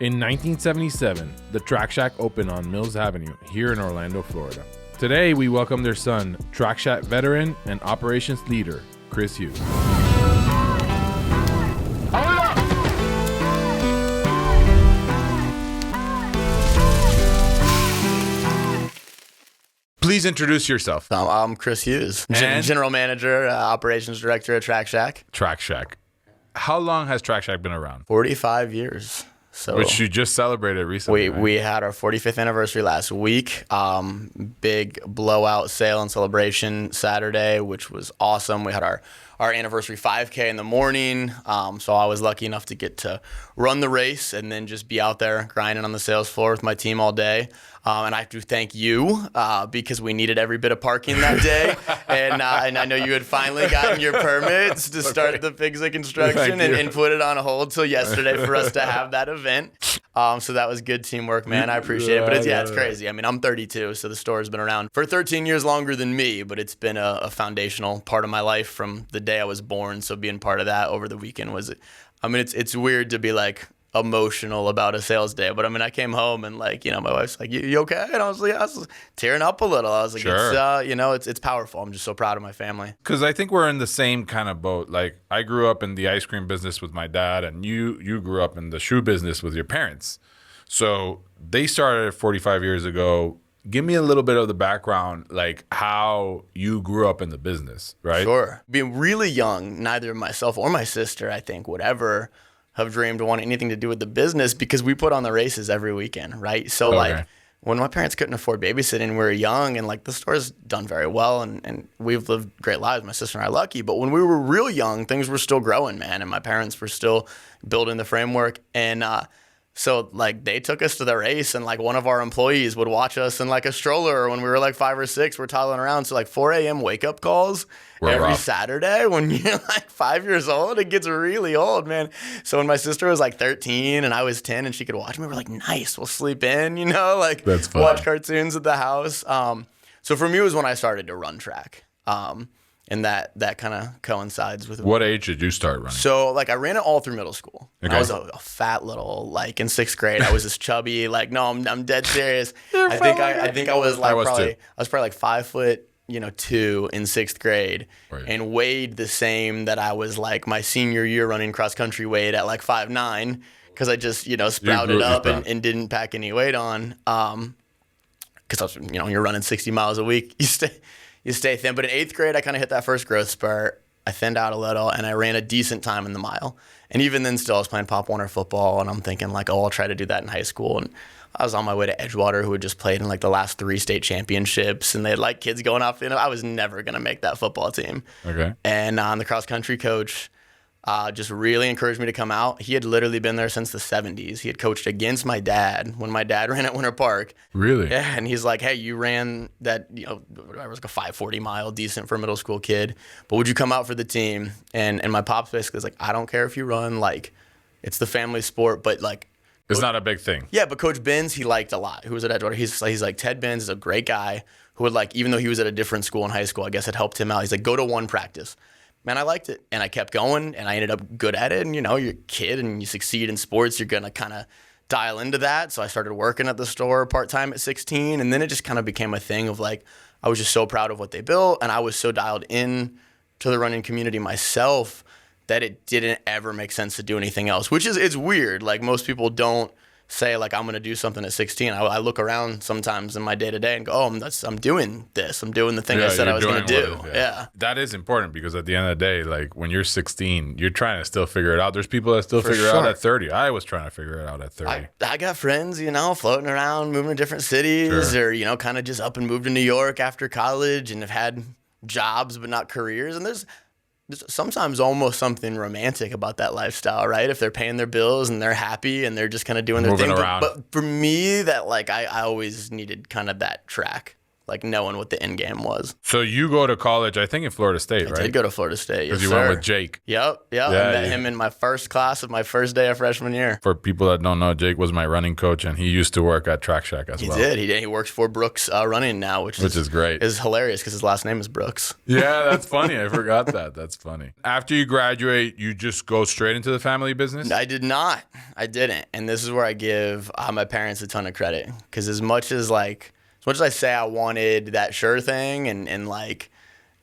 In 1977, the Track Shack opened on Mills Avenue here in Orlando, Florida. Today, we welcome their son, Track Shack veteran and operations leader, Chris Hughes. Please introduce yourself. I'm Chris Hughes, And? General Manager, Operations Director at Track Shack. Track Shack. How long has Track Shack been around? 45 years. So Which you just celebrated recently. we had our 45th anniversary last week. Big blowout sale and celebration Saturday, which was awesome. We had our anniversary 5K in the morning. So I was lucky enough to get to run the race and then just be out there grinding on the sales floor with my team all day. And I have to thank you because we needed every bit of parking that day. and I know you had finally gotten your permits to start the Pig's construction and put it on hold till yesterday for us to have that event. So that was good teamwork, man. I appreciate it. But it's crazy. I mean, I'm 32, so the store has been around for 13 years longer than me, but it's been a foundational part of my life from the day I was born. So being part of that over the weekend it's weird to be like emotional about a sales day, but I mean, I came home and my wife's like, you okay? And I was tearing up a little. I was like, Sure. It's powerful. I'm just so proud of my family. Because I think we're in the same kind of boat. Like, I grew up in the ice cream business with my dad, and you grew up in the shoe business with your parents. So they started 45 years ago. Give me a little bit of the background, like how you grew up in the business, right? Sure. Being really young, neither myself or my sister, I think, would ever have dreamed of wanting anything to do with the business because we put on the races every weekend, right? So when my parents couldn't afford babysitting, we were young, and the store's done very well, and we've lived great lives. My sister and I are lucky, but when we were real young, things were still growing, man, and my parents were still building the framework, and so they took us to the race, and one of our employees would watch us in a stroller when we were 5 or 6. We're toddling around, so 4 a.m. wake up calls every Saturday when you're 5 years old. It gets really old, man. So when my sister was 13 and I was 10 and she could watch me, we're nice, we'll sleep in, That's funny. Watch cartoons at the house. So for me, it was when I started to run track. And that kind of coincides with What age did you start running? So I ran it all through middle school. Okay. I was a fat little in 6th grade. I was this chubby. No, I'm dead serious. I think I was probably 5'2" in 6th grade, Right. and weighed the same that I was my senior year running cross country weight at 5'9", because I just sprouted up and didn't pack any weight on. Because I was you're running 60 miles a week, you stay thin. But in 8th grade, I kind of hit that first growth spurt. I thinned out a little, and I ran a decent time in the mile. And even then still, I was playing Pop Warner football, and I'm thinking I'll try to do that in high school. And I was on my way to Edgewater, who had just played in the last 3 state championships, and they had kids going off. I was never going to make that football team. Okay. And the cross country coach just really encouraged me to come out. He had literally been there since the 70s. He had coached against my dad when my dad ran at Winter Park. Really? Yeah, and he's like, hey, you ran that, whatever, a 5:40 mile, decent for a middle school kid, but would you come out for the team? And my pops basically was like, I don't care if you run, it's the family sport, but It's not a big thing. yeah, but Coach Benz, he liked a lot, who was at Edgewater. He's like, Ted Benz is a great guy who would even though he was at a different school in high school, I guess it helped him out. He's like, go to one practice. Man, I liked it, and I kept going, and I ended up good at it. And you're a kid, and you succeed in sports, you're gonna kind of dial into that. So I started working at the store part-time at 16, and then it just kind of became a thing of I was just so proud of what they built, and I was so dialed in to the running community myself that it didn't ever make sense to do anything else, which is, it's weird. Most people don't say I'm going to do something at 16. I look around sometimes in my day to day and go, I'm doing this. I'm doing the thing I said I was going to do. Yeah. That is important because at the end of the day, when you're 16, you're trying to still figure it out. There's people that still figure it out at 30. I was trying to figure it out at 30. I got friends, floating around, moving to different cities, Sure. or, kind of just up and moved to New York after college and have had jobs but not careers. And there's sometimes almost something romantic about that lifestyle, right? If they're paying their bills and they're happy and they're just kind of doing their Moving thing. around. But for me, that I always needed kind of that track like knowing what the end game was. So you go to college, I think in Florida State, right? I did go to Florida State, yes, Because you went with Jake. Yep. Yeah, I met him in my first class of my first day of freshman year. For people that don't know, Jake was my running coach, and he used to work at Track Shack as well. He did. He works for Brooks Running now, which is great. Is hilarious because his last name is Brooks. Yeah, that's funny. I forgot that. That's funny. After you graduate, you just go straight into the family business? I did not. I didn't. And this is where I give my parents a ton of credit, because as much as I say I wanted that sure thing and like,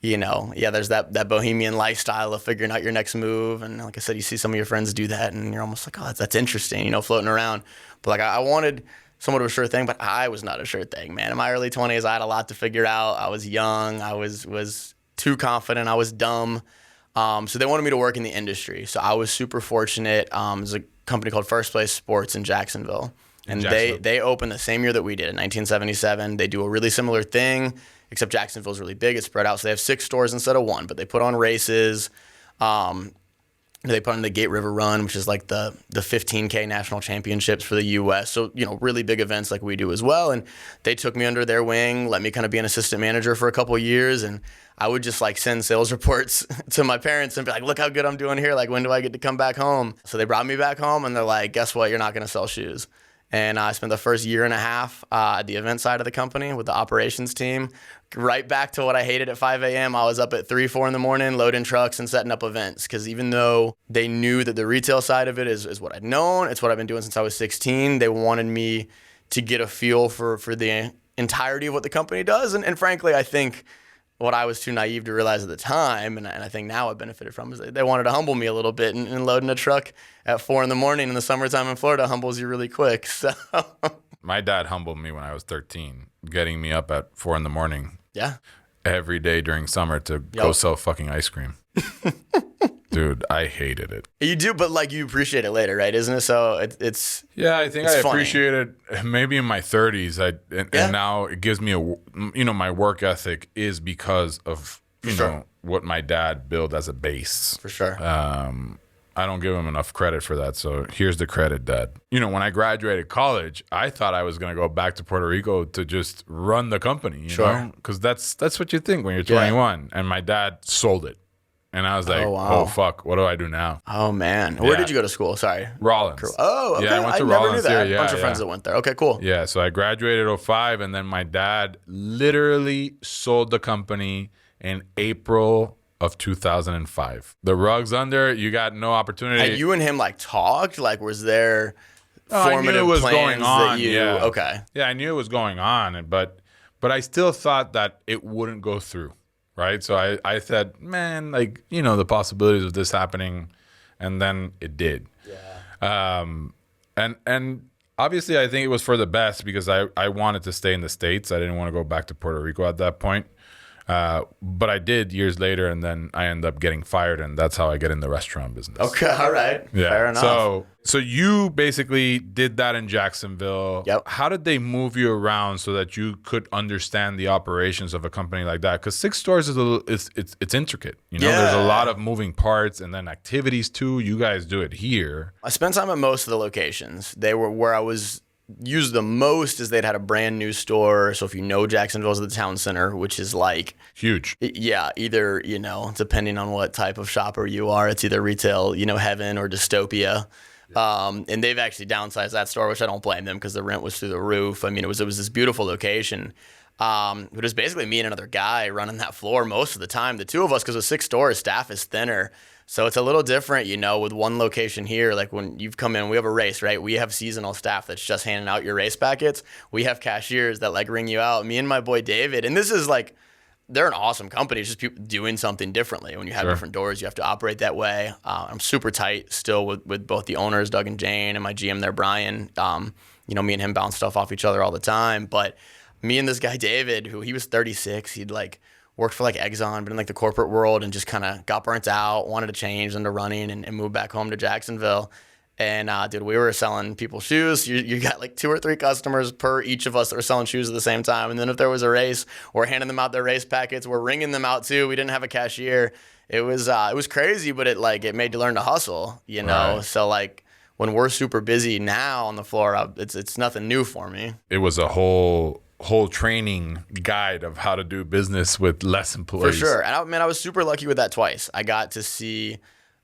you know, yeah, there's that bohemian lifestyle of figuring out your next move. And like I said, you see some of your friends do that and you're almost like, oh, that's interesting, you know, floating around. But like I wanted somewhat of a sure thing, but I was not a sure thing, man. In my early 20s, I had a lot to figure out. I was young. I was too confident. I was dumb. So they wanted me to work in the industry. So I was super fortunate. There's a company called First Place Sports in Jacksonville. And they opened the same year that we did, in 1977. They do a really similar thing, except Jacksonville's really big. It's spread out. So they have 6 stores instead of 1. But they put on races. They put on the Gate River Run, which is like the 15K national championships for the U.S. So, you know, really big events like we do as well. And they took me under their wing, let me kind of be an assistant manager for a couple of years. And I would just like send sales reports to my parents and be like, look how good I'm doing here. Like, when do I get to come back home? So they brought me back home and they're like, guess what? You're not going to sell shoes. And I spent the first year and a half at the event side of the company with the operations team. Right back to what I hated at 5 a.m. I was up at 3, 4 in the morning, loading trucks and setting up events. Because even though they knew that the retail side of it is what I'd known, it's what I've been doing since I was 16, they wanted me to get a feel for the entirety of what the company does. And frankly, I think what I was too naive to realize at the time, and I think now I benefited from, is they wanted to humble me a little bit, and loading a truck at 4 in the morning in the summertime in Florida humbles you really quick. So my dad humbled me when I was 13, getting me up at 4 in the morning. Yeah. Every day during summer to go sell fucking ice cream. Dude, I hated it. You do, but like you appreciate it later, right? Isn't it? So it's yeah, I think I appreciate it maybe in my 30s. And now it gives me my work ethic is because of you know what my dad built as a base. For sure. I don't give him enough credit for that. So here's the credit, Dad. You know, when I graduated college, I thought I was going to go back to Puerto Rico to just run the company, you know? Because that's what you think when you're 21. And my dad sold it. And I was like, oh, fuck, what do I do now? Oh, man. Where did you go to school? Sorry. Rollins. Oh, okay. Yeah, I went to never Rollins knew that. here. I had a bunch of friends that went there. Okay, cool. Yeah, so I graduated 05, and then my dad literally sold the company in April of 2005. The rug's under. You got no opportunity. Had you and him like talked? Like, was there formative I knew it was plans going on. Yeah. Okay. Yeah, I knew it was going on, but I still thought that it wouldn't go through, right? So I said, man, like, you know, the possibilities of this happening, and then it did. Yeah. And obviously, I think it was for the best because I wanted to stay in the States. I didn't want to go back to Puerto Rico at that point. But I did years later, and then I ended up getting fired, and that's how I get in the restaurant business. Okay, all right. Yeah. Fair enough. So you basically did that in Jacksonville. Yep. How did they move you around so that you could understand the operations of a company like that? Because 6 stores it's intricate. You know, there's a lot of moving parts, and then activities too. You guys do it here. I spent time at most of the locations. They were where I was used the most is they'd had a brand new store. So if you know Jacksonville's the town center, which is like huge. Yeah, either, you know, depending on what type of shopper you are, it's either retail, you know, heaven or dystopia. And they've actually downsized that store, which I don't blame them because the rent was through the roof. I mean, it was this beautiful location. But it was basically me and another guy running that floor most of the time. The two of us, because with 6 stores, staff is thinner. So it's a little different, you know, with one location here. Like when you've come in, we have a race, right? We have seasonal staff that's just handing out your race packets. We have cashiers that like ring you out. Me and my boy David, and this is like, they're an awesome company. It's just people doing something differently. When you have different doors, you have to operate that way. I'm super tight still with both the owners, Doug and Jane, and my GM there, Brian. You know, me and him bounce stuff off each other all the time. But me and this guy, David, who he was 36, he'd like worked for like Exxon, but in like the corporate world, and just kind of got burnt out, wanted to change into running and move back home to Jacksonville. And dude, we were selling people shoes. You got like 2 or 3 customers per each of us that were selling shoes at the same time. And then if there was a race, we're handing them out their race packets. We're ringing them out too. We didn't have a cashier. It was crazy, but it made you learn to hustle, you know? Right. So like when we're super busy now on the floor, it's nothing new for me. It was a whole whole training guide of how to do business with less For employees. sure. And I was super lucky with that twice. I got to see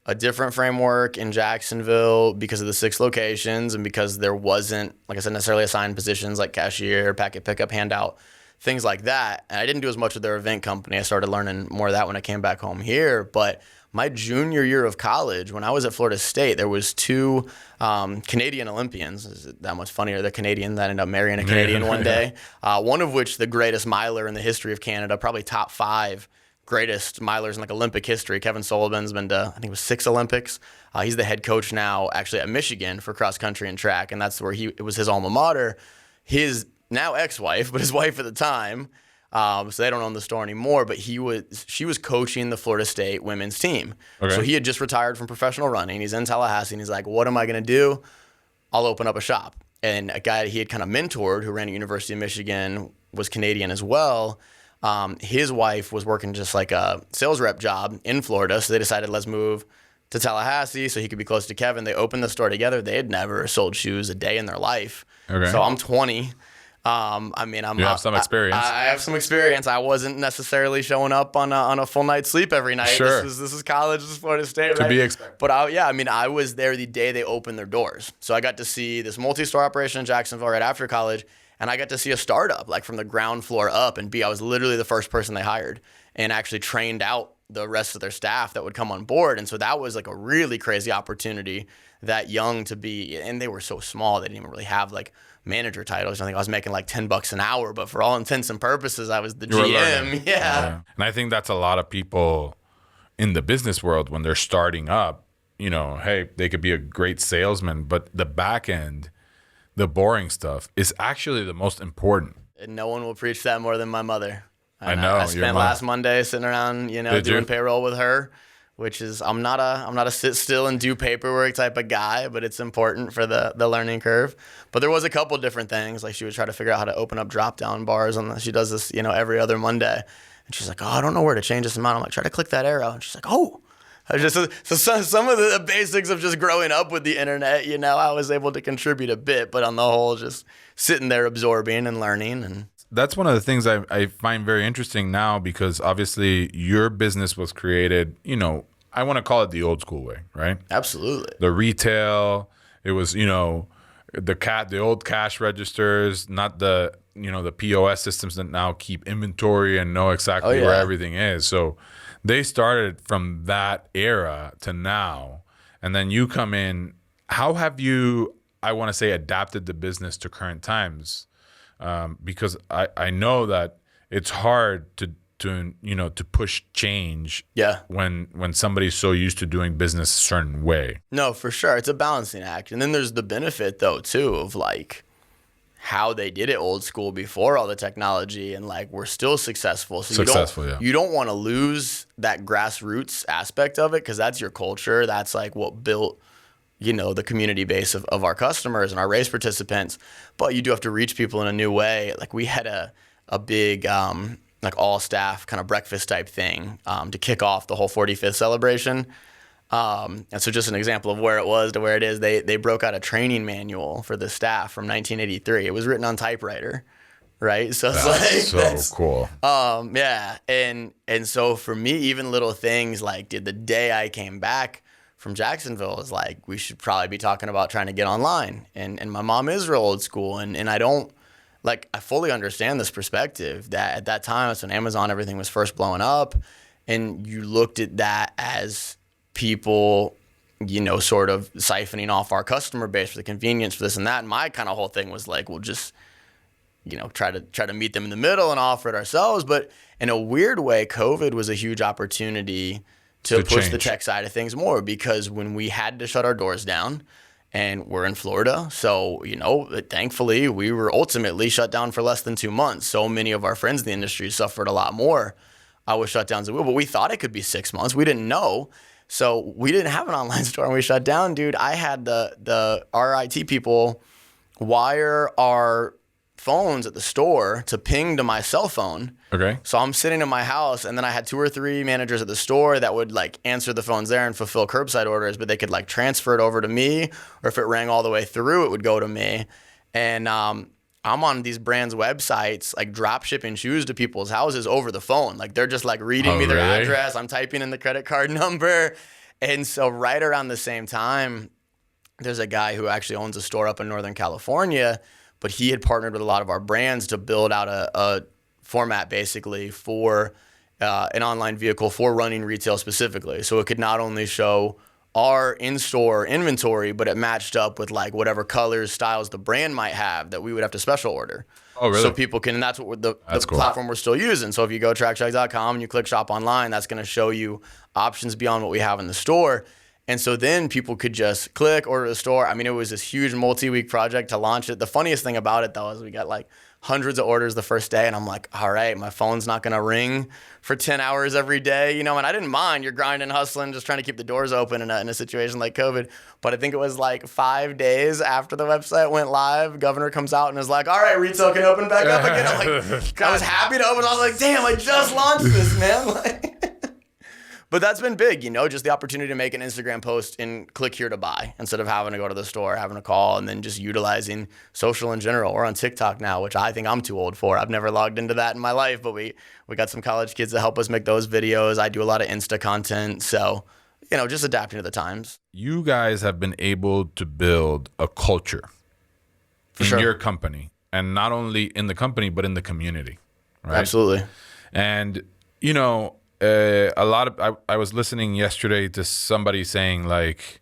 a different framework in Jacksonville because of the 6 locations and because there wasn't, like I said, necessarily assigned positions like cashier, packet pickup, handout, things like that. And I didn't do as much with their event company. I started learning more of that when I came back home here. But my junior year of college, when I was at Florida State, there was 2 Canadian Olympians. Is it that much funnier? The Canadian that ended up marrying a Canadian one day. One of which the greatest miler in the history of Canada, probably top 5 greatest milers in like Olympic history. Kevin Sullivan's been to, I think it was 6 Olympics. He's the head coach now actually at Michigan for cross country and track. And that's where it was his alma mater. His now ex-wife, but his wife at the time, so they don't own the store anymore, but she was coaching the Florida State women's team. Okay. So he had just retired from professional running. He's in Tallahassee and he's like, what am I going to do? I'll open up a shop. And a guy he had kind of mentored who ran at University of Michigan was Canadian as well. His wife was working just like a sales rep job in Florida. So they decided, let's move to Tallahassee so he could be close to Kevin. They opened the store together. They had never sold shoes a day in their life. Okay. So I'm 20. You have some experience. I have some experience. I wasn't necessarily showing up on a full night's sleep every night. Sure. This is college. This is Florida State. To right? be expected. But I was there the day they opened their doors. So I got to see this multi-store operation in Jacksonville right after college, and I got to see a startup like from the ground floor up. And I was literally the first person they hired and actually trained out the rest of their staff that would come on board. And so that was like a really crazy opportunity that young to be, and they were so small, they didn't even really have like manager titles. I think I was making like $10 an hour, but for all intents and purposes, I was the GM. Yeah. And I think that's a lot of people in the business world when they're starting up, hey, they could be a great salesman, but the back end, the boring stuff is actually the most important. And no one will preach that more than my mother. I know. I spent last Monday sitting around, doing payroll with her, which is I'm not a sit still and do paperwork type of guy, but it's important for the learning curve. But there was a couple different things, like she would try to figure out how to open up drop down bars she does this, every other Monday. And she's like, oh, I don't know where to change this amount. I'm like, try to click that arrow. And she's like, oh. So some of the basics of just growing up with the internet, I was able to contribute a bit, but on the whole, just sitting there absorbing and learning. And that's one of the things I find very interesting now, because obviously your business was created, I want to call it the old school way, right? Absolutely. The retail, it was, the old cash registers, not the, the POS systems that now keep inventory and know exactly where everything is. So they started from that era to now, and then you come in. How have you, I want to say, adapted the business to current times? Because I know that it's hard to push change. Yeah. When somebody's so used to doing business a certain way. No, for sure. It's a balancing act. And then there's the benefit though too of like how they did it old school before all the technology, and like we're still successful. So you don't want to lose that grassroots aspect of it, because that's your culture. That's like what built the community base of our customers and our race participants. But you do have to reach people in a new way. Like we had a big like all staff kind of breakfast type thing to kick off the whole 45th celebration. And so just an example of where it was to where it is, they broke out a training manual for the staff from 1983. It was written on typewriter, right? So it's that's cool. Yeah. And so for me, even little things like the day I came back from Jacksonville is like, we should probably be talking about trying to get online. And my mom is real old school, and I don't, like, I fully understand this perspective that at that time, it's when Amazon, everything was first blowing up, and you looked at that as people, sort of siphoning off our customer base for the convenience for this and that. And my kind of whole thing was like, we'll just, try to meet them in the middle and offer it ourselves. But in a weird way, COVID was a huge opportunity to push the tech side of things more, because when we had to shut our doors down, and we're in Florida, so, thankfully, we were ultimately shut down for less than 2 months. So many of our friends in the industry suffered a lot more with shutdowns as well, but we thought it could be 6 months. We didn't know. So we didn't have an online store and we shut down, dude. I had our IT people wire our phones at the store to ping to my cell phone. Okay. So I'm sitting in my house, and then I had 2 or 3 managers at the store that would like answer the phones there and fulfill curbside orders, but they could like transfer it over to me, or if it rang all the way through, it would go to me. And I'm on these brands' websites, like drop shipping shoes to people's houses over the phone. Like they're just like reading me their really? address. I'm typing in the credit card number. And so right around the same time, there's a guy who actually owns a store up in Northern California, but he had partnered with a lot of our brands to build out a format basically for an online vehicle for running retail specifically. So it could not only show our in-store inventory, but it matched up with like whatever colors, styles the brand might have that we would have to special order. Oh, really? So people can, and that's what the Cool. platform we're still using. So if you go trackcheck.com and you click shop online, that's going to show you options beyond what we have in the store. And so then people could just click, order the store. I mean, it was this huge multi-week project to launch it. The funniest thing about it though is we got like hundreds of orders the first day, and I'm like, all right, my phone's not gonna ring for 10 hours every day, you know, and I didn't mind. You're grinding, hustling, just trying to keep the doors open in a situation like COVID. But I think it was like 5 days after the website went live, governor comes out and is like, all right, retail can open back up again. I'm like, I was happy to open. I was like, damn, I just launched this, man. Like, but that's been big, you know, just the opportunity to make an Instagram post and click here to buy instead of having to go to the store, having a call, and then just utilizing social in general. We're on TikTok now, which I think I'm too old for. I've never logged into that in my life, but we got some college kids that help us make those videos. I do a lot of Insta content. So, you know, just adapting to the times. You guys have been able to build a culture in your company, and not only in the company, but in the community, right? Absolutely. And, you know, I was listening yesterday to somebody saying like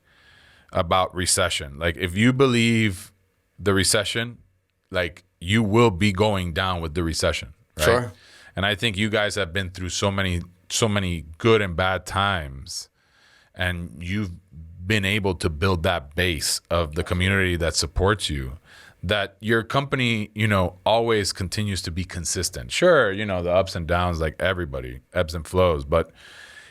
about recession. Like if you believe the recession, like you will be going down with the recession, right? Sure. And I think you guys have been through so many good and bad times, and you've been able to build that base of the community that supports you, that your company, you know, always continues to be consistent. Sure, you know, the ups and downs, like everybody, ebbs and flows, but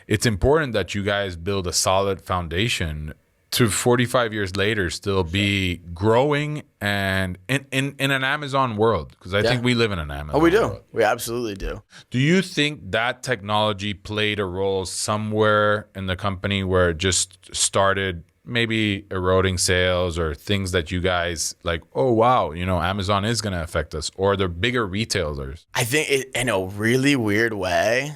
it's important that you guys build a solid foundation to 45 years later still be growing and in an Amazon world, because I think we live in an Amazon we do. world. We absolutely do. Do you think that technology played a role somewhere in the company where it just started maybe eroding sales, or things that you guys like, oh, wow, you know, Amazon is going to affect us, or the bigger retailers? I think in a really weird way,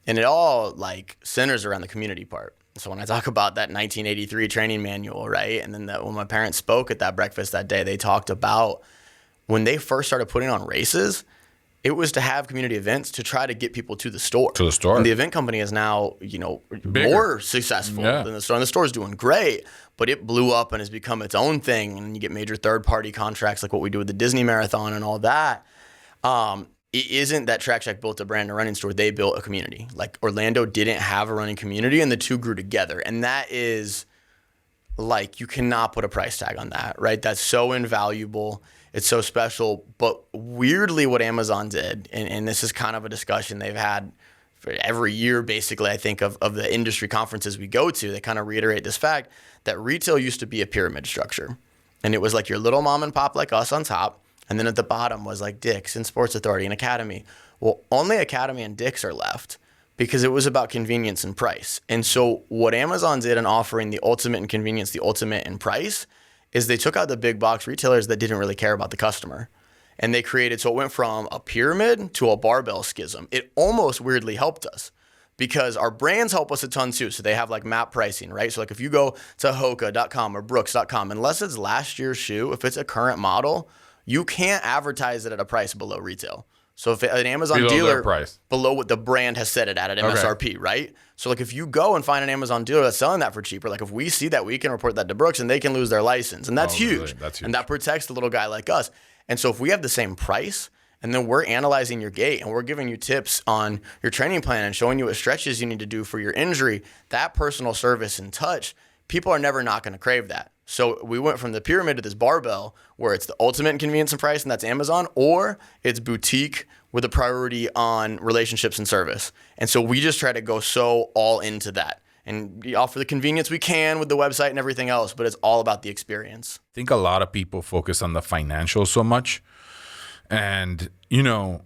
and it all like centers around the community part. So when I talk about that 1983 training manual, right? And then when my parents spoke at that breakfast that day, they talked about when they first started putting on races, it was to have community events to try to get people to the store. To the store. And the event company is now, you know, Bigger. more successful than the store. And the store is doing great, but it blew up and has become its own thing. And you get major third-party contracts like what we do with the Disney Marathon and all that. It isn't that Track Check built a brand, a running store. They built a community. Like Orlando didn't have a running community, and the two grew together. And that is like, you cannot put a price tag on that, right? That's so invaluable. It's so special. But weirdly, what Amazon did, and this is kind of a discussion they've had for every year, basically, I think, of the industry conferences we go to, they kind of reiterate this fact that retail used to be a pyramid structure. And it was like your little mom and pop like us on top. And then at the bottom was like Dick's and Sports Authority and Academy. Well, only Academy and Dick's are left because it was about convenience and price. And so what Amazon did in offering the ultimate in convenience, the ultimate in price, is they took out the big box retailers that didn't really care about the customer. And they created, so it went from a pyramid to a barbell schism. It almost weirdly helped us because our brands help us a ton too. So they have like map pricing, right? So like if you go to Hoka.com or Brooks.com, unless it's last year's shoe, if it's a current model, you can't advertise it at a price below retail. So if an Amazon Below dealer, their price. below what the brand has set it at MSRP, right? So like if you go and find an Amazon dealer that's selling that for cheaper, like if we see that, we can report that to Brooks and they can lose their license. And that's huge. Really? That's huge. And that protects the little guy like us. And so if we have the same price and then we're analyzing your gait and we're giving you tips on your training plan and showing you what stretches you need to do for your injury, that personal service and touch, people are never not going to crave that. So we went from the pyramid to this barbell where it's the ultimate in convenience and price, and that's Amazon, or it's boutique with a priority on relationships and service. And so we just try to go so all into that. And we offer the convenience we can with the website and everything else, but it's all about the experience. I think a lot of people focus on the financials so much. And, you know,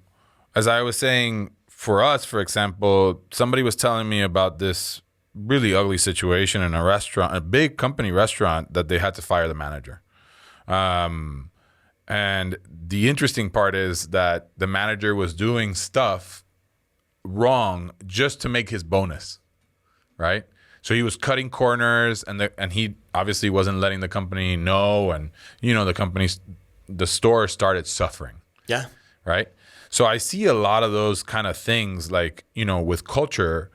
as I was saying, for us, for example, somebody was telling me about this really ugly situation in a restaurant, a big company restaurant, that they had to fire the manager. And And the interesting part is that the manager was doing stuff wrong just to make his bonus, right? So he was cutting corners, and he obviously wasn't letting the company know, and the store started suffering. Yeah. Right. So I see a lot of those kind of things, like, with culture,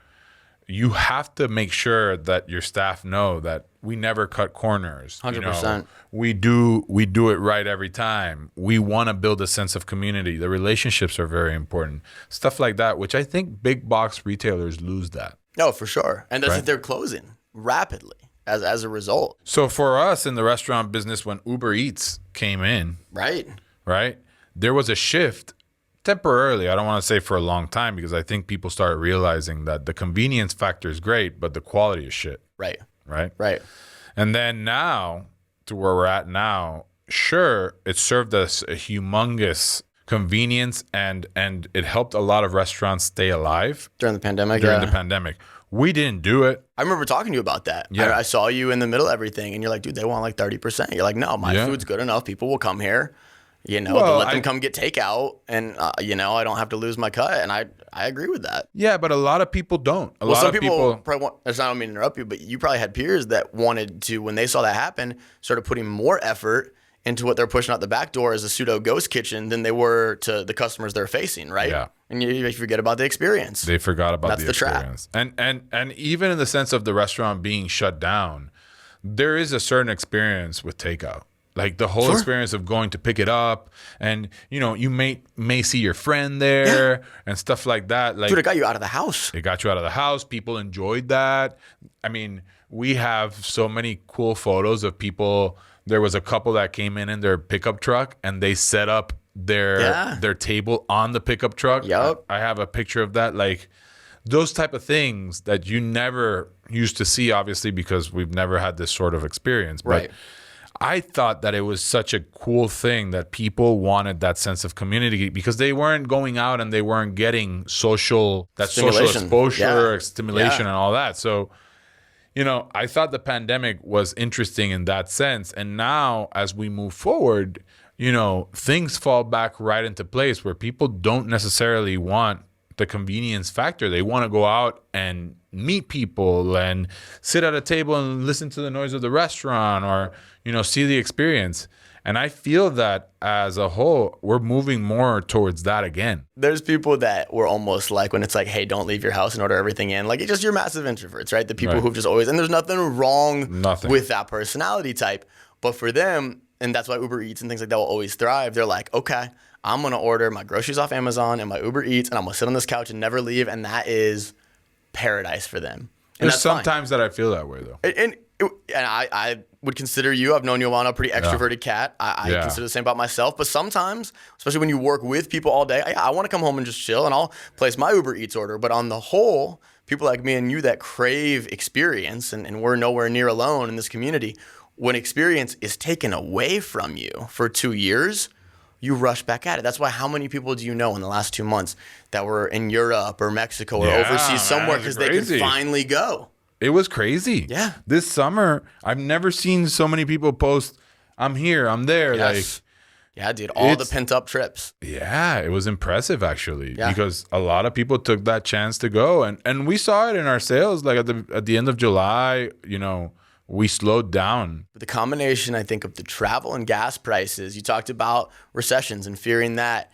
you have to make sure that your staff know that we never cut corners. 100%. We do it right every time. We want to build a sense of community. The relationships are very important. Stuff like that, which I think big box retailers lose that. No, for sure. And that's Right. that they're closing rapidly as a result. So for us in the restaurant business, when Uber Eats came in, Right. there was a shift temporarily. I don't want to say for a long time, because I think people started realizing that the convenience factor is great, but the quality is shit. Right. Right. And then now, to where we're at now, sure, it served us a humongous convenience, and it helped a lot of restaurants stay alive During the pandemic. during the pandemic. We didn't do it. I remember talking to you about that. Yeah. I saw you in the middle of everything, and you're like, dude, they want like 30%. You're like, no, my food's good enough. People will come here. Well, let them come get takeout, and I don't have to lose my cut. And I agree with that. Yeah, but a lot of people don't. A lot Some of people probably want, I don't mean to interrupt you, but you probably had peers that wanted to, when they saw that happen, started putting more effort into what they're pushing out the back door as a pseudo ghost kitchen than they were to the customers they're facing, right? Yeah. And you forget about the experience. They forgot about That's the the trap. experience. And even in the sense of the restaurant being shut down, there is a certain experience with takeout. Like the whole experience of going to pick it up, and you may see your friend there and stuff like that. Like, Dude, it got you out of the house. it got you out of the house. People enjoyed that. I mean, we have so many cool photos of people. There was a couple that came in their pickup truck, and they set up their table on the pickup truck. Yep. I have a picture of that. Like, those type of things that you never used to see, obviously, because we've never had this sort of experience. But Right. I thought that it was such a cool thing that people wanted that sense of community, because they weren't going out and they weren't getting social Stimulation. exposure, stimulation, Yeah. and all that. So, I thought the pandemic was interesting in that sense. And now, as we move forward, things fall back right into place, where people don't necessarily want the convenience factor. They want to go out and meet people and sit at a table and listen to the noise of the restaurant, or, see the experience. And I feel that as a whole, we're moving more towards that again. There's people that were almost like, when it's like, hey, don't leave your house and order everything in. Like, it's just, you're massive introverts, right? The people Right. who've just always, and there's nothing wrong Nothing. with that personality type. But for them, and that's why Uber Eats and things like that will always thrive. They're like, okay, I'm going to order my groceries off Amazon and my Uber Eats, and I'm going to sit on this couch and never leave. And that is paradise for them. And There's that's fine. sometimes that I feel that way, though. And I would consider you, I've known you, Alana, a pretty extroverted cat. I Yeah. consider the same about myself. But sometimes, especially when you work with people all day, I want to come home and just chill, and I'll place my Uber Eats order. But on the whole, people like me and you that crave experience, and we're nowhere near alone in this community, when experience is taken away from you for 2 years, you rush back at it. That's why, how many people do you know in the last 2 months that were in Europe or Mexico or Yeah, overseas man, somewhere it's because they could crazy. finally go? It was crazy. Yeah. This summer, I've never seen so many people post, I'm here, I'm there. Yes. Yeah, dude, all the It's- pent up trips. Yeah, it was impressive, actually, Yeah. because a lot of people took that chance to go. And we saw it in our sales. Like at the end of July, we slowed down. The combination, I think, of the travel and gas prices. You talked about recessions and fearing that.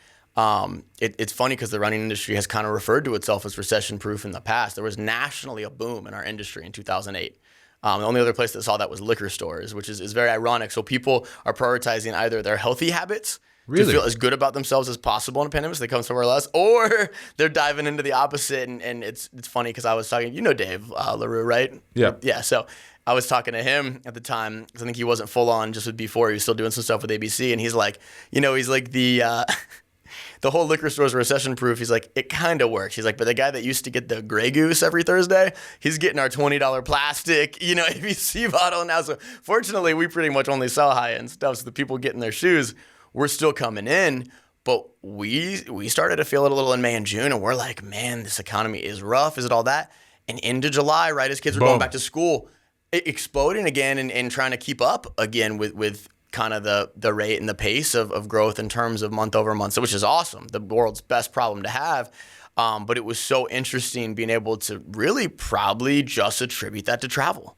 It's funny because the running industry has kind of referred to itself as recession-proof in the past. There was nationally a boom in our industry in 2008. The only other place that saw that was liquor stores, which is very ironic. So people are prioritizing either their healthy habits to Really? feel as good about themselves as possible in a pandemic, so they come somewhere else, or they're diving into the opposite. And it's funny because I was talking, Dave LaRue, right? Yeah. Yeah, so I was talking to him at the time because I think he wasn't full on just with B4. He was still doing some stuff with ABC, and he's like, he's like the whole liquor store's recession proof. He's like, it kind of works. He's like, but the guy that used to get the Grey Goose every Thursday, he's getting our $20 plastic, ABC bottle now. So fortunately, we pretty much only sell high end stuff. So the people getting their shoes, we're still coming in. But we started to feel it a little in May and June, and we're like, man, this economy is rough. Is it all that? And into July, right as kids were going Boom. back to school, exploding again and trying to keep up again with kind of the rate and the pace of growth in terms of month over month, which is awesome. The world's best problem to have. But it was so interesting being able to really probably just attribute that to travel.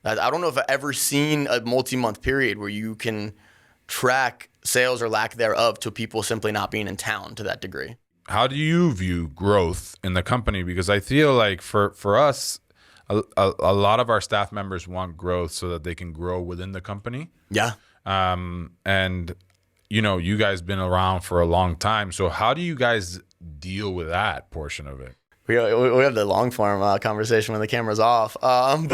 I don't know if I've ever seen a multi-month period where you can track sales or lack thereof to people simply not being in town to that degree. How do you view growth in the company? Because I feel like for us, a lot of our staff members want growth so that they can grow within the company. Yeah. And, you know, you guys been around for a long time. So how do you guys deal with that portion of it? We have the long form conversation when the camera's off. But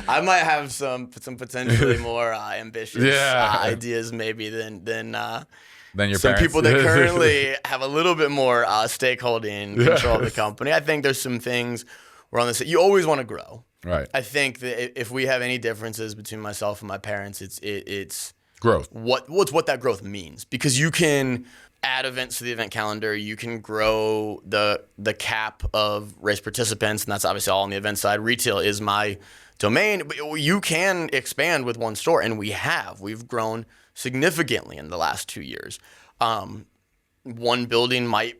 I might have some potentially more ambitious ideas maybe than your some parents. People that currently have a little bit more stakeholding control of the company. I think there's some things where on this, you always want to grow. Right. I think that if we have any differences between myself and my parents, it's growth. What that growth means, because you can add events to the event calendar, you can grow the cap of race participants, and that's obviously all on the event side. Retail is my domain, but you can expand with one store, and we've grown significantly in the last 2 years. One building might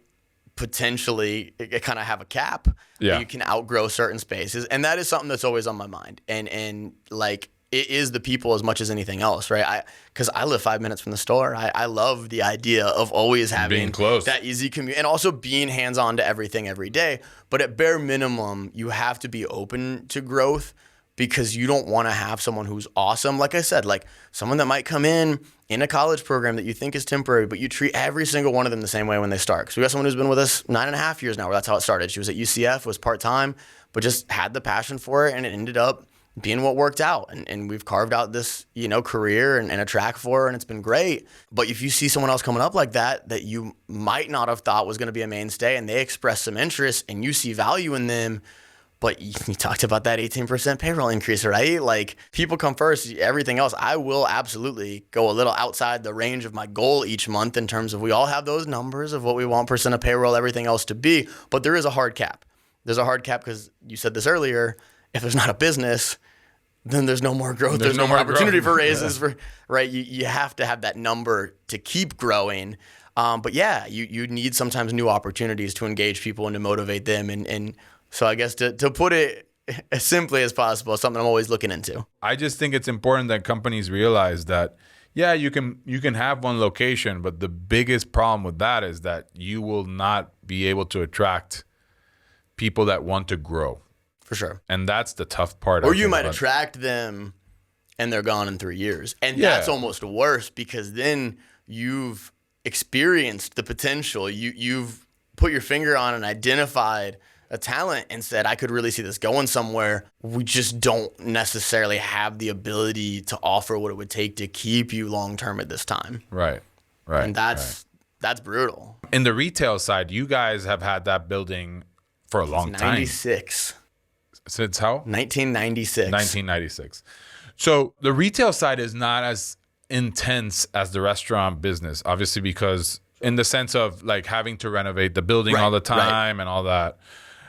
potentially kind of have a cap. Yeah. You can outgrow certain spaces, and that is something that's always on my mind. And like, it is the people as much as anything else, right? Because I live 5 minutes from the store. I love the idea of always having being close, that easy commute, and also being hands-on to everything every day. But at bare minimum, you have to be open to growth, because you don't want to have someone who's awesome. Like I said, like someone that might come in a college program that you think is temporary, but you treat every single one of them the same way when they start. Because we got someone who's been with us 9.5 years now, where that's how it started. She was at UCF, was part-time, but just had the passion for it, and it ended up being what worked out. And we've carved out this, career and a track for her, and it's been great. But if you see someone else coming up like that you might not have thought was going to be a mainstay, and they express some interest and you see value in them, but you talked about that 18% payroll increase, right? Like, people come first, everything else. I will absolutely go a little outside the range of my goal each month in terms of, we all have those numbers of what we want percent of payroll, everything else to be, but there is a hard cap. There's a hard cap because you said this earlier, if there's not a business, then there's no more growth. There's no more opportunity for raises, right? You have to have that number to keep growing. But yeah, you need sometimes new opportunities to engage people and to motivate them. And so I guess to put it as simply as possible, something I'm always looking into. I just think it's important that companies realize that, yeah, you can have one location, but the biggest problem with that is that you will not be able to attract people that want to grow. For sure. And that's the tough part. Or you might attract them and they're gone in 3 years. And that's almost worse, because then you've experienced the potential. You've put your finger on and identified a talent and said, I could really see this going somewhere. We just don't necessarily have the ability to offer what it would take to keep you long-term at this time. Right. And that's brutal. In the retail side, you guys have had that building for a long time. 96. Since how? 1996. 1996. So the retail side is not as intense as the restaurant business, obviously, because in the sense of like having to renovate the building all the time and all that.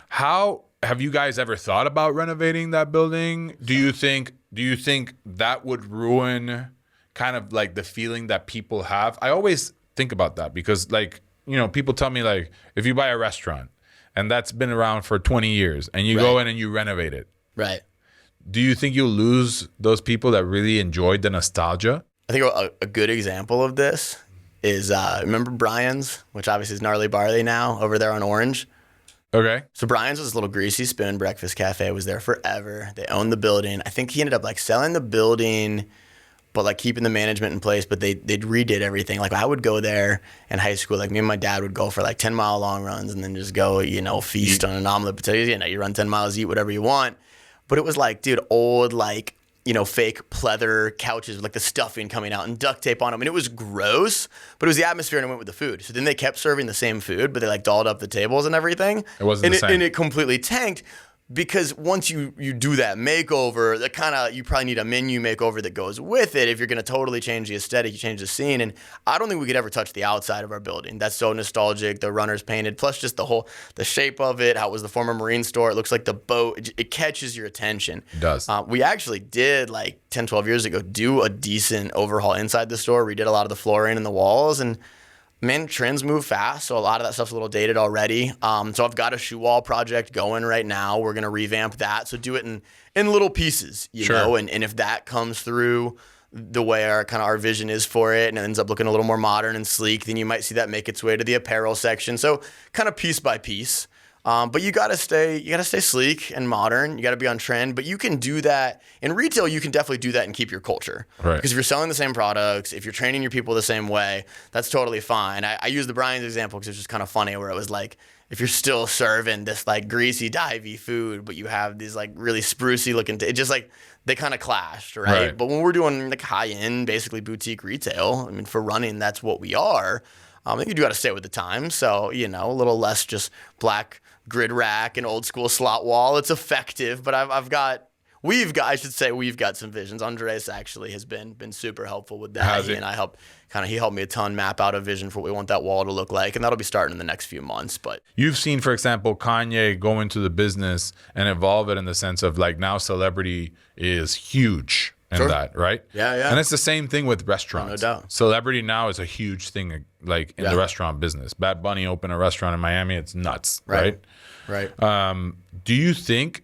How have you guys ever thought about renovating that building? Do you think that would ruin kind of like the feeling that people have? I always think about that because, like, people tell me, like, if you buy a restaurant and that's been around for 20 years and you go in and you renovate it. Right. Do you think you'll lose those people that really enjoyed the nostalgia? I think a good example of this is, remember Brian's, which obviously is Gnarly Barley now, over there on Orange? Okay. So Brian's was this little greasy spoon breakfast cafe. Was there forever. They owned the building. I think he ended up like selling the building, but like keeping the management in place, but they redid everything. Like, I would go there in high school, like me and my dad would go for like 10-mile long runs and then just go, feast on an omelet potato. You run 10 miles, eat whatever you want. But it was like, dude, old, like, fake pleather couches with like the stuffing coming out and duct tape on them. And it was gross, but it was the atmosphere and it went with the food. So then they kept serving the same food, but they like dolled up the tables and everything. It wasn't the same. And it completely tanked because once you do that makeover, you probably need a menu makeover that goes with it if you're going to totally change the aesthetic, you change the scene. And I don't think we could ever touch the outside of our building. That's so nostalgic. The runners painted, plus just the shape of it, how it was the former Marine store. It looks like the boat. It catches your attention. It does. We actually did, like 10, 12 years ago, do a decent overhaul inside the store. We did a lot of the flooring and the walls, and man, trends move fast, so a lot of that stuff's a little dated already. So I've got a shoe wall project going right now. We're going to revamp that. So do it in little pieces, you know, and if that comes through the way our vision is for it and it ends up looking a little more modern and sleek, then you might see that make its way to the apparel section. So kind of piece by piece. But you gotta stay sleek and modern. You gotta be on trend. But you can do that in retail. You can definitely do that and keep your culture. Right. Because if you're selling the same products, if you're training your people the same way, that's totally fine. I use the Brian's example because it's just kind of funny, where it was like, if you're still serving this like greasy, divey food, but you have these like really sprucey looking, it just like they kind of clashed, right? But when we're doing like high end, basically boutique retail, I mean, for running, that's what we are. I think you do got to stay with the times. So, you know, a little less just black grid rack and old school slot wall. It's effective, but we've got some visions. Andres actually has been super helpful with that. He helped me a ton map out a vision for what we want that wall to look like, and that'll be starting in the next few months. But you've seen, for example, Kanye go into the business and evolve it in the sense of like now celebrity is huge. That, right? Yeah. And it's the same thing with restaurants. No doubt. Celebrity now is a huge thing, like in the restaurant business. Bad Bunny opened a restaurant in Miami. It's nuts, right? Do you think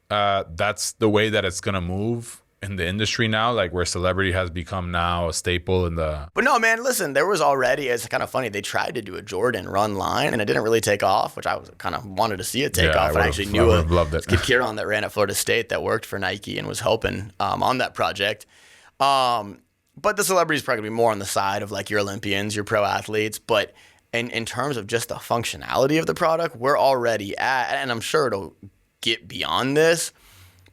that's the way that it's going to move in the industry now, like where celebrity has become now a staple in the... But no, man, listen, there was already, it's kind of funny, they tried to do a Jordan run line and it didn't really take off, which I was kind of wanted to see it take off. I actually knew a kid Kieran that ran at Florida State that worked for Nike and was helping on that project. But the celebrities probably going to be more on the side of like your Olympians, your pro athletes. But in terms of just the functionality of the product, we're already at, and I'm sure it'll get beyond this,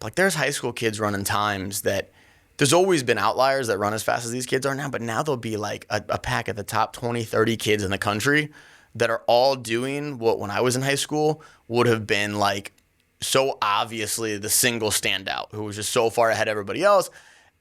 like there's high school kids running times that there's always been outliers that run as fast as these kids are now, but now there'll be like a pack of the top 20, 30 kids in the country that are all doing what when I was in high school would have been like so obviously the single standout who was just so far ahead of everybody else.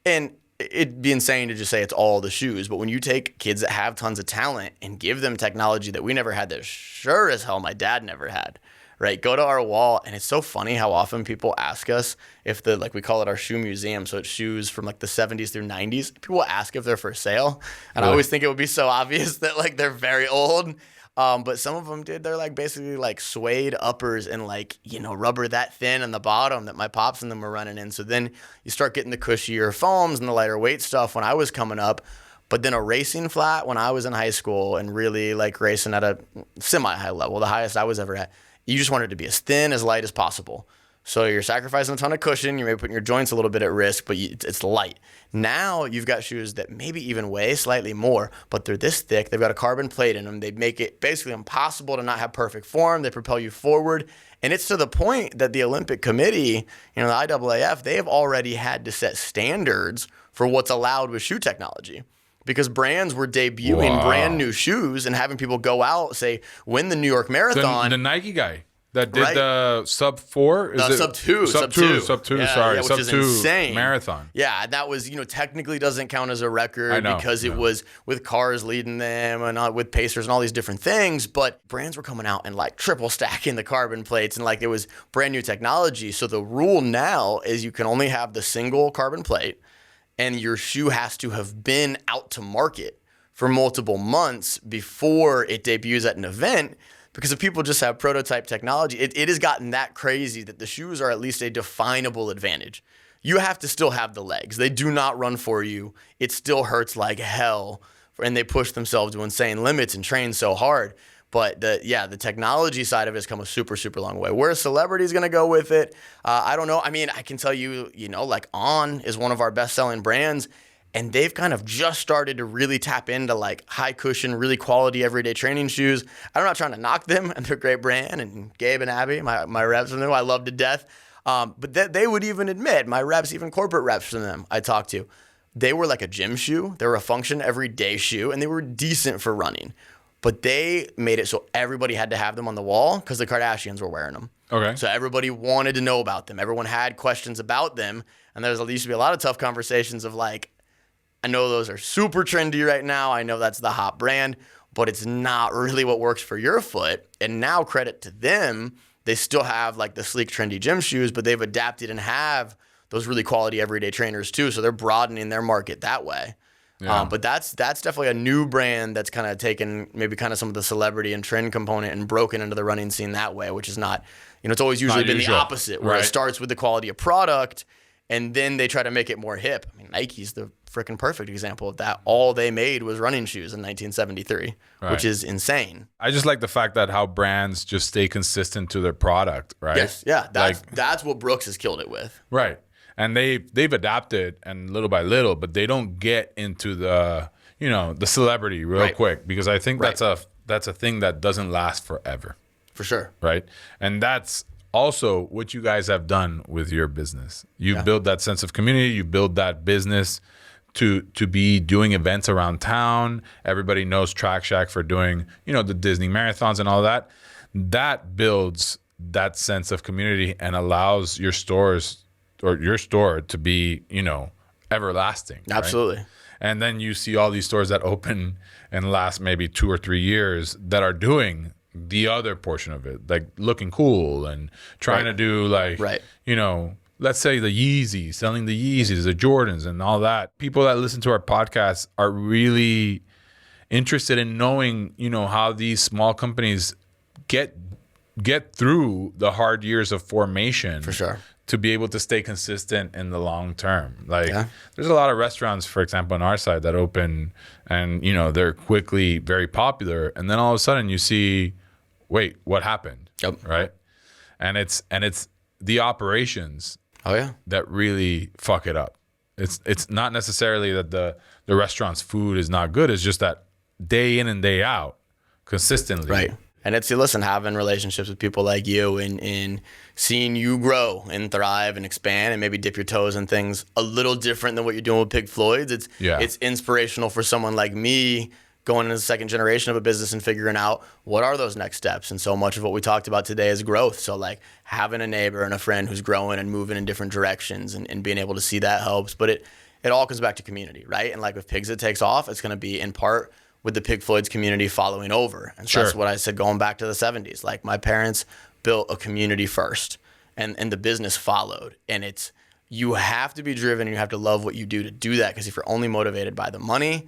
And it'd be insane to just say it's all the shoes, but when you take kids that have tons of talent and give them technology that we never had, that sure as hell my dad never had, right? Go to our wall, and it's so funny how often people ask us if we call it our shoe museum, so it's shoes from like the 70s through 90s. People ask if they're for sale, and I always think it would be so obvious that like they're very old. But some of them, dude, they're like basically like suede uppers and like, you know, rubber that thin on the bottom that my pops and them were running in. So then you start getting the cushier foams and the lighter weight stuff when I was coming up. But then a racing flat when I was in high school and really like racing at a semi-high level, the highest I was ever at, you just want it to be as thin, as light as possible. So you're sacrificing a ton of cushion. You may be putting your joints a little bit at risk, but it's light. Now you've got shoes that maybe even weigh slightly more, but they're this thick. They've got a carbon plate in them. They make it basically impossible to not have perfect form. They propel you forward. And it's to the point that the Olympic Committee, you know, the IAAF, they have already had to set standards for what's allowed with shoe technology. Because brands were debuting brand new shoes and having people go out, say, win the New York Marathon. The Nike guy that did the sub 4? Sub 2. Sub 2, sorry. Sub 2 insane. Marathon. Yeah, that was, you know, technically doesn't count as a record because it was with cars leading them and with pacers and all these different things. But brands were coming out and like triple stacking the carbon plates and like it was brand new technology. So the rule now is you can only have the single carbon plate, and your shoe has to have been out to market for multiple months before it debuts at an event. Because if people just have prototype technology, it has gotten that crazy that the shoes are at least a definable advantage. You have to still have the legs. They do not run for you. It still hurts like hell. And they push themselves to insane limits and train so hard. But the technology side of it has come a super, super long way. Where a celebrity is going to go with it, I don't know. I mean, I can tell you, you know, like On is one of our best-selling brands, and they've kind of just started to really tap into like high cushion, really quality everyday training shoes. I'm not trying to knock them, and they're a great brand. And Gabe and Abby, my reps from them, I love to death. But they would even admit, my reps, even corporate reps from them I talked to, they were like a gym shoe. They were a function everyday shoe, and they were decent for running. But they made it so everybody had to have them on the wall because the Kardashians were wearing them. Okay. So everybody wanted to know about them. Everyone had questions about them. And there used to be a lot of tough conversations of like, I know those are super trendy right now. I know that's the hot brand, but it's not really what works for your foot. And now credit to them, they still have like the sleek, trendy gym shoes, but they've adapted and have those really quality everyday trainers too. So they're broadening their market that way. Yeah. But that's definitely a new brand that's kind of taken maybe kind of some of the celebrity and trend component and broken into the running scene that way, which is not, it's always usually been the opposite, where it starts with the quality of product and then they try to make it more hip. I mean, Nike's the freaking perfect example of that. All they made was running shoes in 1973, which is insane. I just like the fact that how brands just stay consistent to their product, right? Yes, yeah, that's what Brooks has killed it with. Right. And they've adapted and little by little, but they don't get into the celebrity real quick, because I think that's a thing that doesn't last forever. For sure. Right. And that's also what you guys have done with your business. You build that sense of community, you build that business to be doing events around town. Everybody knows Track Shack for doing, the Disney marathons and all that. That builds that sense of community and allows your stores or your store to be, everlasting. Absolutely. Right? And then you see all these stores that open in the last maybe 2 or 3 years that are doing the other portion of it, like looking cool and trying to do like, let's say the Yeezys, selling the Yeezys, the Jordans and all that. People that listen to our podcast are really interested in knowing, how these small companies get through the hard years of formation. For sure. To be able to stay consistent in the long term. There's a lot of restaurants, for example, on our side that open and, they're quickly very popular. And then all of a sudden you see, wait, what happened? Yep. Right. And it's the operations that really fuck it up. It's not necessarily that the restaurant's food is not good. It's just that day in and day out consistently. Right. And it's, having relationships with people like you and seeing you grow and thrive and expand and maybe dip your toes in things a little different than what you're doing with Pig Floyd's. It's inspirational for someone like me going into the second generation of a business and figuring out what are those next steps. And so much of what we talked about today is growth. So like having a neighbor and a friend who's growing and moving in different directions and being able to see that helps. But it all comes back to community, right? And like with Pigs That Takes Off, it's going to be in part with the Pig Floyd's community following over. And so that's what I said going back to the 70s. Like my parents built a community first and the business followed. And you have to be driven and you have to love what you do to do that. Because if you're only motivated by the money,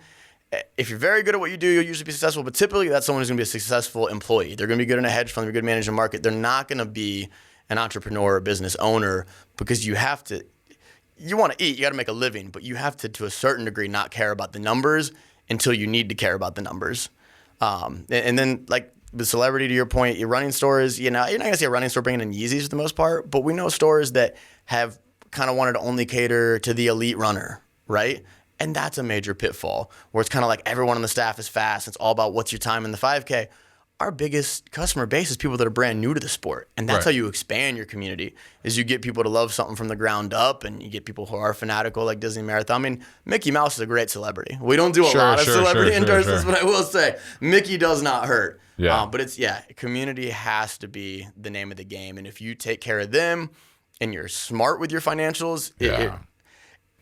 if you're very good at what you do, you'll usually be successful. But typically that's someone who's going to be a successful employee. They're going to be good in a hedge fund, they're good managing a market. They're not going to be an entrepreneur or business owner, because you want to eat, you got to make a living, but you have to a certain degree, not care about the numbers until you need to care about the numbers. And then like the celebrity, to your point, your running stores, you're not going to see a running store bringing in Yeezys for the most part, but we know stores that have kind of wanted to only cater to the elite runner, right? And that's a major pitfall where it's kind of like everyone on the staff is fast. It's all about what's your time in the 5K. Our biggest customer base is people that are brand new to the sport. And that's how you expand your community, is you get people to love something from the ground up, and you get people who are fanatical like Disney Marathon. I mean, Mickey Mouse is a great celebrity. We don't do a lot of celebrity endorsements, but I will say Mickey does not hurt. Yeah. But community has to be the name of the game. And if you take care of them and you're smart with your financials,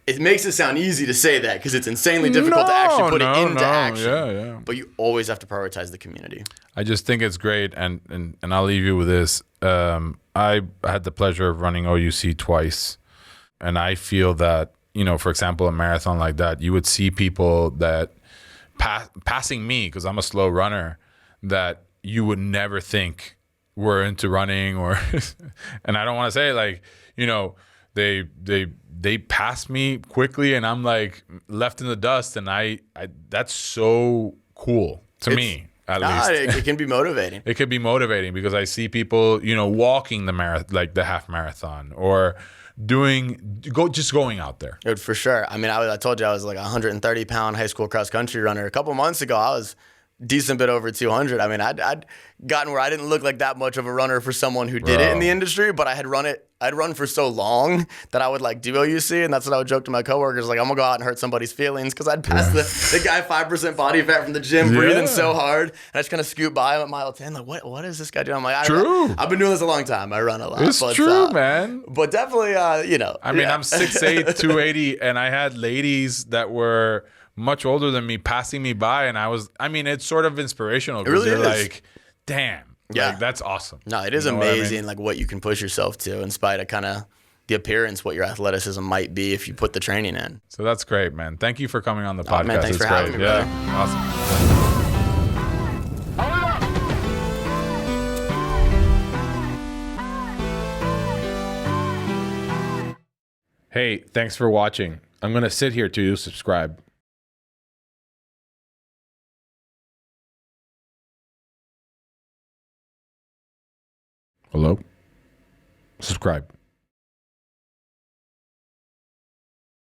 it makes it sound easy to say that because it's insanely difficult to actually put it into action. Yeah. But you always have to prioritize the community. I just think it's great, and I'll leave you with this. I had the pleasure of running OUC twice, and I feel that, for example, a marathon like that, you would see people that passing me, because I'm a slow runner, that you would never think were into running, or and I don't want to say like, they pass me quickly and I'm like left in the dust, and I that's so cool to me, at least. It can be motivating. It could be motivating because I see people, walking the marathon, like the half marathon, or just going out there. For sure. I mean, I told you I was like a 130-pound high school cross country runner. A couple months ago, I was decent bit over 200. I mean, I'd gotten where I didn't look like that much of a runner for someone who did it in the industry, but I had run it I'd run for so long that I would like do OUC, and that's what I would joke to my coworkers, like I'm gonna go out and hurt somebody's feelings because I'd pass the guy 5% body fat from the gym, breathing so hard, and I just kind of scoot by him at mile 10, like what is this guy doing? I'm like, I've been doing this a long time. I run a lot. It's true, man. But definitely, you know. I mean, I'm 6'8", 280, and I had ladies that were much older than me passing me by, and it's sort of inspirational because really they're like, damn. Yeah, like, that's awesome. No, it is amazing, like what you can push yourself to, in spite of kind of the appearance, what your athleticism might be if you put the training in. So that's great, man. Thank you for coming on the podcast. Man, thanks for having me, brother. Awesome. Hey, thanks for watching. I'm gonna sit here till you subscribe. Hello? Subscribe.